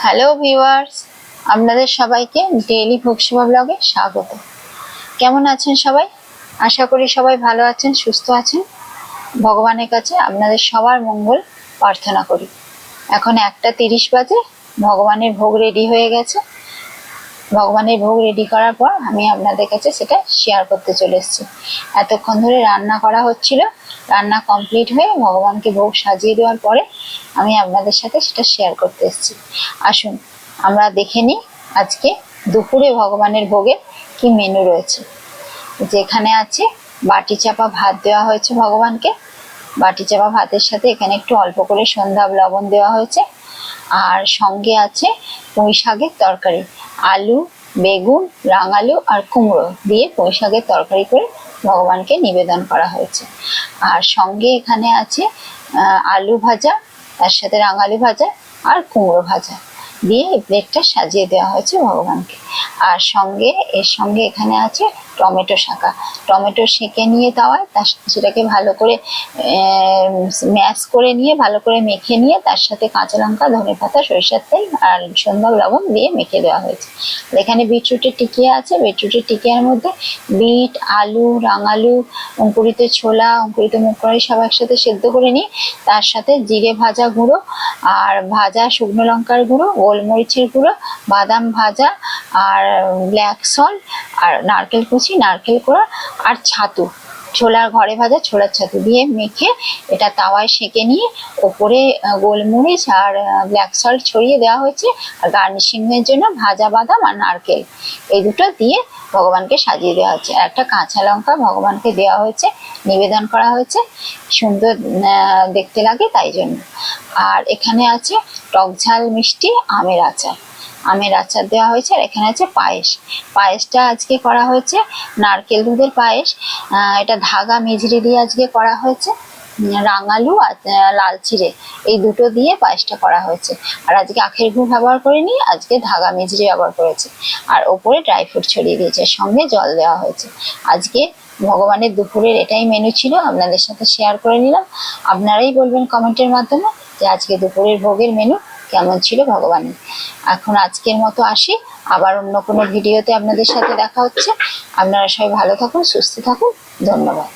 Hello viewers, আপনাদের সবাইকে daily ভোগসেবা ব্লগে স্বাগত। কেমন আছেন সবাই? আশা করি সবাই ভালো আছেন, সুস্থ আছেন। ভগবানের কাছে আপনাদের সবার মঙ্গল প্রার্থনা করি। এখন 1:30 বাজে, ভগবানের ভোগ রেডি হয়ে গেছে। ভগবানের ভোগ রেডি করার পর আমি আপনাদের কাছে সেটা শেয়ার করতে চলে এসেছি। এতক্ষণ ধরে রান্না করা হচ্ছিল, রান্না কমপ্লিট হয়ে ভগবানকে ভোগ সাজিয়ে দেওয়ার পরে আমি আপনাদের সাথে সেটা শেয়ার করতে এসেছি। আসুন আমরা দেখে নিই আজকে দুপুরে ভগবানের ভোগের কি মেনু রয়েছে। যেখানে আছে বাটি চাপা ভাত দেওয়া হয়েছে ভগবানকে। বাটি চাপা ভাতের সাথে এখানে একটু অল্প করে সন্ধ্যা লবণ দেওয়া হয়েছে। আর সঙ্গে আছে পুঁই শাকের তরকারি, আলু, বেগুন, রাঙালু আর কুমড়ো দিয়ে পুঁই শাকের তরকারি করে ভগবানকে নিবেদন করা হয়েছে। আর সঙ্গে এখানে আছে আলু ভাজা, তার সাথে রাঙালু ভাজা আর কুমড়ো ভাজা দিয়ে এই প্লেটটা সাজিয়ে দেওয়া হয়েছে ভগবানকে। আর এর সঙ্গে এখানে আছে টমেটো শাঁকা। টমেটো সেঁকে নিয়ে তাওয়ায় সেটাকে ভালো করে ম্যাশ করে নিয়ে ভালো করে মেখে নিয়ে তার সাথে কাঁচা লঙ্কা, ধনেপাতা, সরিষার তেল আর সন্ধ্যা লবণ দিয়ে মেখে দেওয়া হয়েছে। এখানে বিটরুটের টিকিয়া আছে। বিটরুটের টিকিয়ার মধ্যে বিট, আলু, রাঙালু, অঙ্কুরিত ছোলা, অঙ্কুরিত মুগ কলাই সব একসাথে সেদ্ধ করে নিয়ে তার সাথে জিরে ভাজা গুঁড়ো আর ভাজা শুকনো লঙ্কার গুঁড়ো, গোলমরিচের গুঁড়ো, বাদাম ভাজা আর ব্ল্যাক সল্ট আর নারকেল কুচি, নারকেল কোড়া আর ছাতু, ছোলার ঘরে ভাজা ছোলার ছাতু দিয়ে মেখে এটা তাওয়ায় সেঁকে নিয়ে ওপরে গোলমরিচ আর ব্ল্যাক সল্ট ছড়িয়ে দেওয়া হয়েছে। আর গার্নিশিং এর জন্য ভাজা বাদাম আর নারকেল এই দুটো দিয়ে ভগবানকে সাজিয়ে দেওয়া হচ্ছে। আর একটা কাঁচা লঙ্কা ভগবানকে দেওয়া হয়েছে, নিবেদন করা হয়েছে, সুন্দর দেখতে লাগে তাই জন্য। আর এখানে আছে টক ঝাল মিষ্টি আমের আচার, আমের আচার দেওয়া হয়েছে। আর এখানে আছে পায়েস। পায়েসটা আজকে করা হয়েছে নারকেল দুধের পায়েস। এটা ধাগা মিজরি দিয়ে আজকে করা হয়েছে। রাঙালু আর লাল চিড়ে এই দুটো দিয়ে পায়েসটা করা হয়েছে। আর আজকে আখের গুড় ব্যবহার করিনি, আজকে ধাগা মিজরি ব্যবহার করেছে। আর ওপরে ড্রাই ফ্রুট ছড়িয়ে দিয়েছে, সঙ্গে জল দেওয়া হয়েছে। আজকে ভগবানের দুপুরের এটাই মেনু ছিল, আপনাদের সাথে শেয়ার করে নিলাম। আপনারাই বলবেন কমেন্টের মাধ্যমে যে আজকে দুপুরের ভোগের মেনু কেমন ছিল ভগবানের। এখন আজকের মতো আসি, আবার অন্য কোনো ভিডিওতে আপনাদের সাথে দেখা হচ্ছে। আপনারা সবাই ভালো থাকুন, সুস্থ থাকুন, ধন্যবাদ।